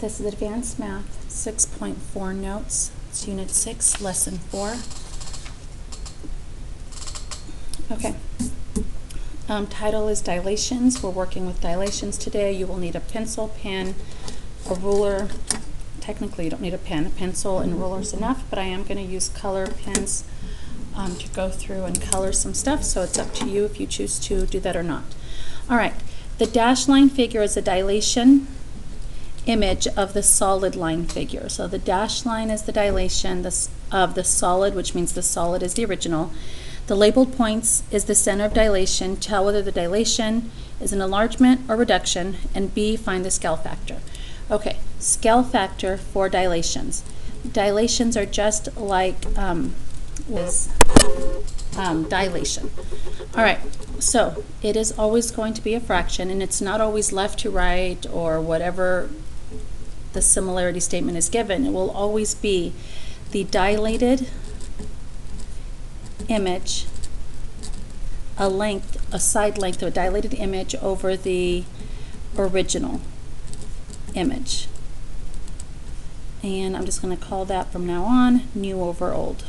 This is Advanced Math 6.4 Notes. It's Unit 6, Lesson 4. Okay. Title is Dilations. We're working with dilations today. You will need a pencil, pen, a ruler. Technically, you don't need a pen. A pencil and ruler is enough, but I am going to use color pens to go through and color some stuff, so it's up to you if you choose to do that or not. All right. The dashed line figure is a dilation image of the solid line figure. So the dashed line is the dilation of the solid, which means the solid is the original. The labeled points is the center of dilation. Tell whether the dilation is an enlargement or reduction, and B, find the scale factor. Okay, scale factor for dilations. Dilations are just like dilation. All right, so it is always going to be a fraction, and it's not always left to right or whatever the similarity statement is given. It will always be the dilated image, a side length of a dilated image over the original image. And I'm just going to call that from now on new over old.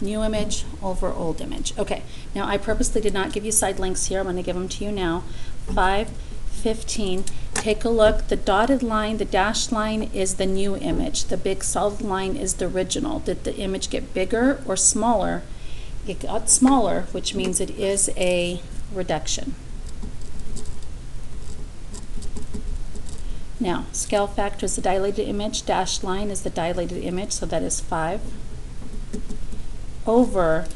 New image over old image. Okay, now I purposely did not give you side lengths here. I'm going to give them to you now. 5, 15. Take a look. The dotted line, the dashed line is the new image. The big solid line is the original. Did the image get bigger or smaller? It got smaller, which means it is a reduction. Now, scale factor is the dilated image. Dashed line is the dilated image, so that is 5. Over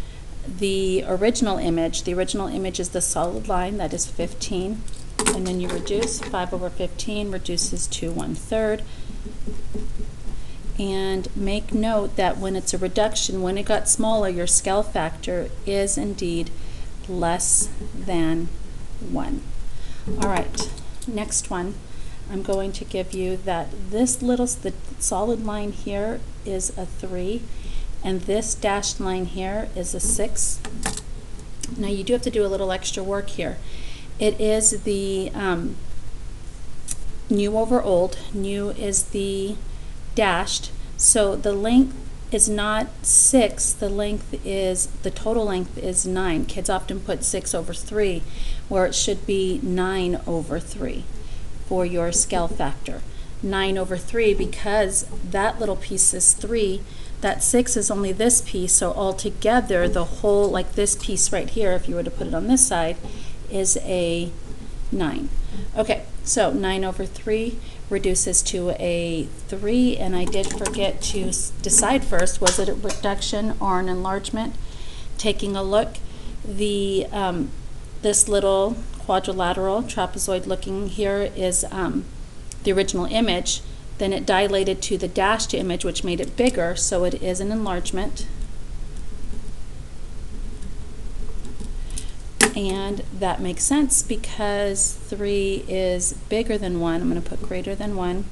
the original image. The original image is the solid line, that is 15. And then you reduce. 5 over 15 reduces to 1/3. And make note that when it's a reduction, when it got smaller, your scale factor is indeed less than 1. All right, next one. I'm going to give you that the solid line here is a 3, and this dashed line here is a 6. Now you do have to do a little extra work here. It is the new over old. New is the dashed. So the length is not 6. The total length is 9. Kids often put 6 over 3, where it should be 9 over 3 for your scale factor. 9 over 3, because that little piece is 3. That 6 is only this piece, so altogether the whole, like this piece right here, if you were to put it on this side, is a 9. Okay, so 9 over 3 reduces to a 3, and I did forget to decide first, was it a reduction or an enlargement? Taking a look, the this little quadrilateral trapezoid looking here is the original image. Then it dilated to the dashed image, which made it bigger, so it is an enlargement. And that makes sense because 3 is bigger than 1. I'm going to put greater than 1.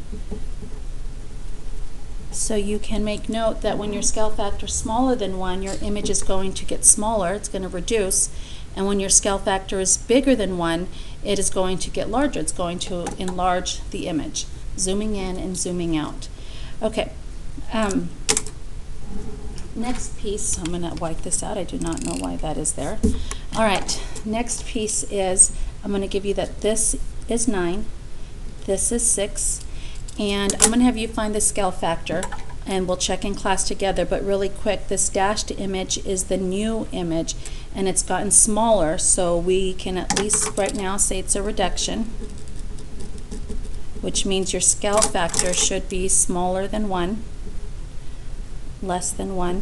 So you can make note that when your scale factor is smaller than 1, your image is going to get smaller. It's going to reduce. And when your scale factor is bigger than 1, it is going to get larger. It's going to enlarge the image. Zooming in and zooming out. Okay. Next piece, I'm going to wipe this out. I do not know why that is there. All right, next piece is, I'm going to give you that this is 9, this is 6, and I'm going to have you find the scale factor, and we'll check in class together, but really quick, this dashed image is the new image, and it's gotten smaller, so we can at least right now say it's a reduction, which means your scale factor should be smaller than 1. Less than 1.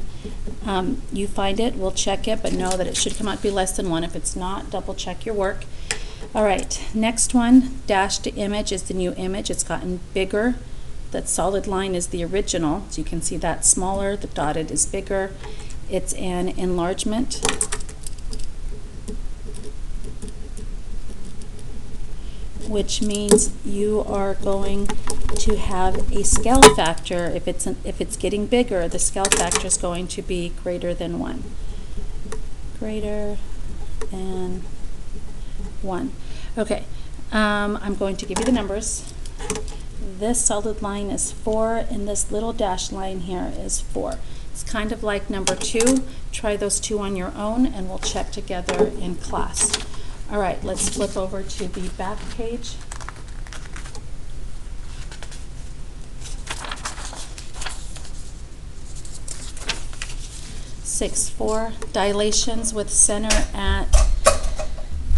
You find it, we'll check it, but know that it should come out to be less than 1. If it's not, double check your work. All right, next one, dashed image is the new image. It's gotten bigger. That solid line is the original, so you can see that smaller. The dotted is bigger. It's an enlargement. Which means you are going to have a scale factor. If it's getting bigger, the scale factor is going to be greater than 1. Greater than 1. Okay, I'm going to give you the numbers. this solid line is 4, and this little dashed line here is 4. It's kind of like number 2. Try those two on your own, and we'll check together in class. All right, let's flip over to the back page. Six, 4, dilations with center at,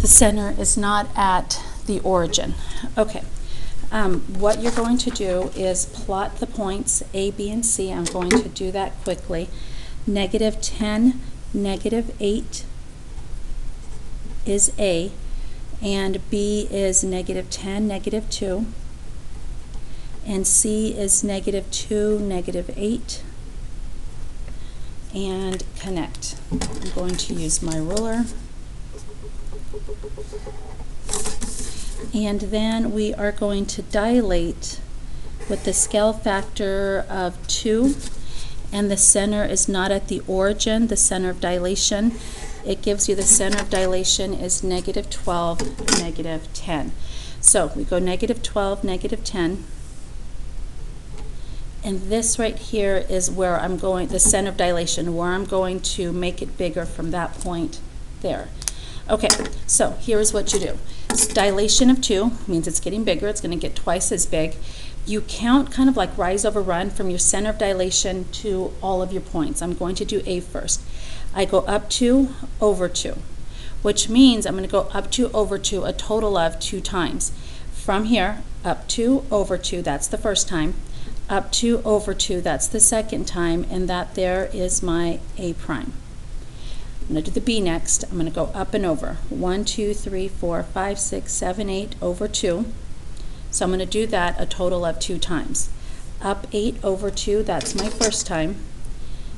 the center is not at the origin. Okay, what you're going to do is plot the points A, B, and C. I'm going to do that quickly. -10, -8 is A, and B is -10, -2, and C is -2, -8, and connect. I'm going to use my ruler. And then we are going to dilate with the scale factor of 2, and the center is not at the origin, the center of dilation. It gives you the center of dilation is -12, -10. So we go -12, -10. And this right here is where I'm going, the center of dilation, where I'm going to make it bigger from that point there. Okay, so here's what you do. Dilation of 2 means it's getting bigger. It's going to get twice as big. You count kind of like rise over run from your center of dilation to all of your points. I'm going to do A first. I go up 2 over 2, which means I'm going to go up 2 over 2 a total of 2 times. From here, up 2 over 2, that's the first time. Up 2 over 2, that's the second time, and that there is my A prime. I'm going to do the B next. I'm going to go up and over. 1, 2, 3, 4, 5, 6, 7, 8 over 2. So I'm going to do that a total of 2 times. Up 8 over 2, that's my first time.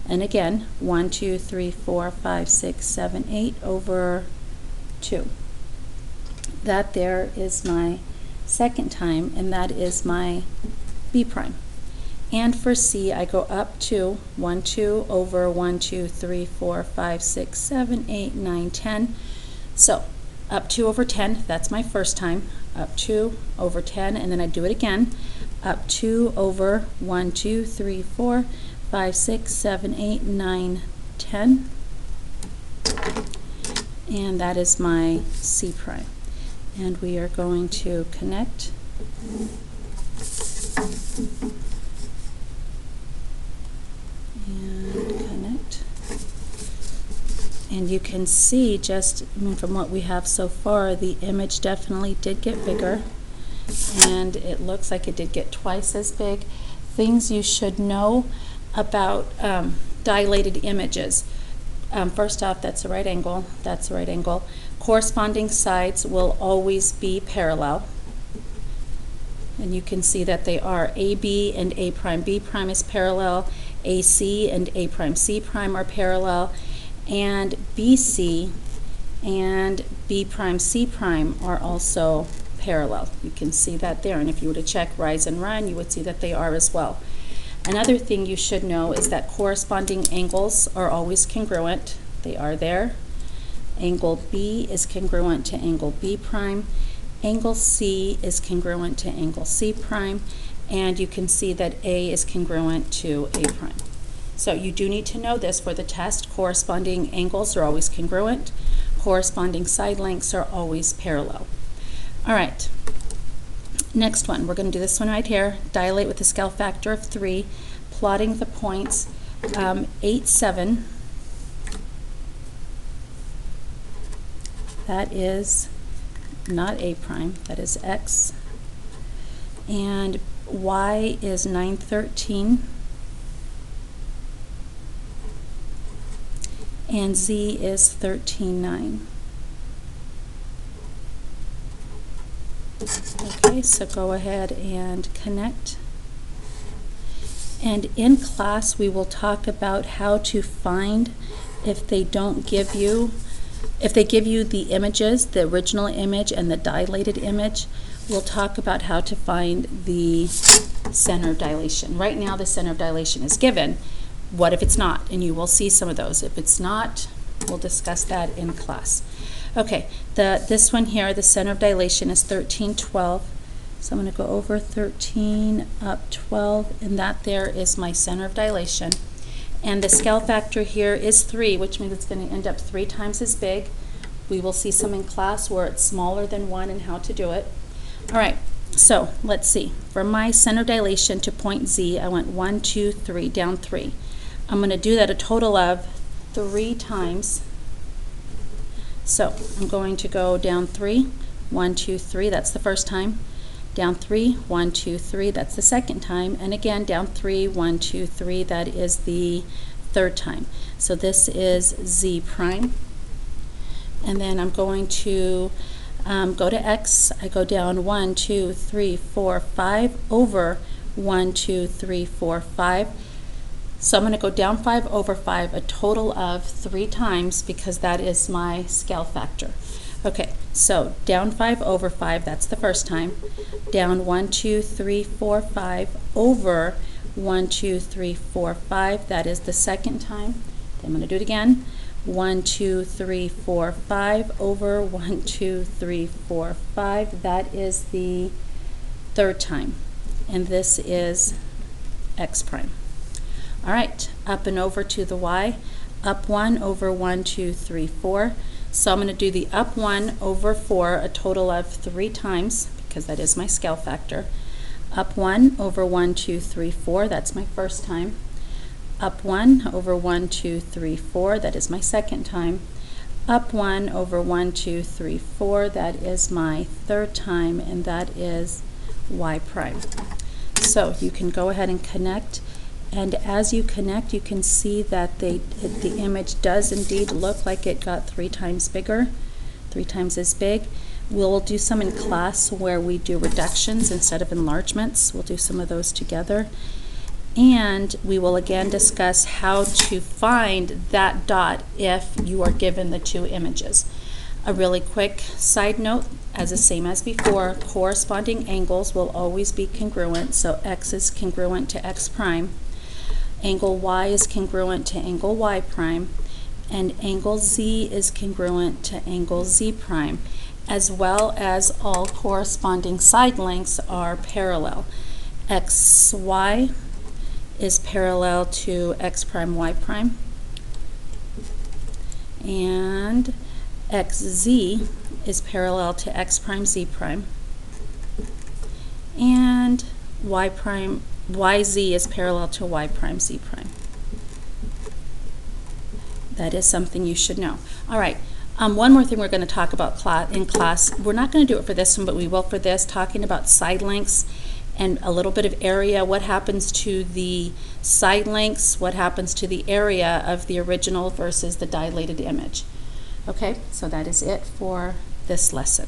And again, 1, 2, 3, 4, 5, 6, 7, 8 over 2. That there is my second time, and that is my B prime. And for C, I go up 2, 1, 2 over 1, 2, 3, 4, 5, 6, 7, 8, 9, 10. So up 2 over 10, that's my first time. Up 2 over 10, and then I do it again. Up 2 over 1, 2, 3, 4, 5, 6, 7, 8, 9, 10. And that is my C prime. And we are going to connect. And connect. And you can see just from what we have so far, the image definitely did get bigger, and it looks like it did get twice as big. Things you should know about dilated images. First off, that's a right angle. That's a right angle. Corresponding sides will always be parallel. And you can see that they are AB and A prime B prime is parallel. AC and A prime C prime are parallel, and BC and B prime C prime are also parallel. You can see that there, and if you were to check rise and run, you would see that they are as well. Another thing you should know is that corresponding angles are always congruent. They are there. Angle B is congruent to angle B prime. Angle C is congruent to angle C prime. And you can see that A is congruent to A prime. So you do need to know this for the test. Corresponding angles are always congruent. Corresponding side lengths are always parallel. All right, next one. We're going to do this one right here. Dilate with a scale factor of 3, plotting the points 8, 7. That is not A prime, that is X. And Y is 9, 13. And Z is 13, 9. Okay, so go ahead and connect. And in class, we will talk about how to find if they don't give you, if they give you the images, the original image and the dilated image. We'll talk about how to find the center of dilation. Right now, the center of dilation is given. What if it's not? And you will see some of those. If it's not, we'll discuss that in class. Okay, this one here, the center of dilation is 13, 12. So I'm going to go over 13, up 12, and that there is my center of dilation. And the scale factor here is 3, which means it's going to end up 3 times as big. We will see some in class where it's smaller than 1 and how to do it. All right, so let's see. From my center of dilation to point Z, I went 1, 2, 3, down 3. I'm going to do that a total of 3 times. So I'm going to go down 3, 1, 2, 3, that's the first time. Down 3, 1, 2, 3, that's the second time. And again, down 3, 1, 2, 3, that is the third time. So this is Z prime. And then I'm going to go to X. I go down 1, 2, 3, 4, 5 over 1, 2, 3, 4, 5. So I'm going to go down 5 over 5 a total of 3 times because that is my scale factor. Okay, so down 5 over 5, that's the first time. Down 1, 2, 3, 4, 5 over 1, 2, 3, 4, 5, that is the second time. I'm going to do it again. 1, 2, 3, 4, 5 over 1, 2, 3, 4, 5, that is the third time. And this is X prime. All right, up and over to the Y. Up 1 over 1, 2, 3, 4. So I'm going to do the up 1 over 4 a total of 3 times because that is my scale factor. Up 1 over 1, 2, 3, 4, that's my first time. Up 1 over 1, 2, 3, 4, that is my second time. Up 1 over 1, 2, 3, 4, that is my third time, and that is Y prime. So you can go ahead and connect. And as you connect, you can see that the image does indeed look like it got 3 times bigger, 3 times as big. We'll do some in class where we do reductions instead of enlargements. We'll do some of those together. And we will again discuss how to find that dot if you are given the 2 images. A really quick side note, as the same as before, corresponding angles will always be congruent. So X is congruent to X prime. Angle Y is congruent to angle Y prime, and angle Z is congruent to angle Z prime, as well as all corresponding side lengths are parallel. XY is parallel to X prime Y prime, and XZ is parallel to X prime Z prime, and YZ is parallel to Y prime Z prime. That is something you should know. All right, one more thing we're going to talk about in class. We're not going to do it for this one, but we will for this, talking about side lengths and a little bit of area. What happens to the side lengths? What happens to the area of the original versus the dilated image? Okay, so that is it for this lesson.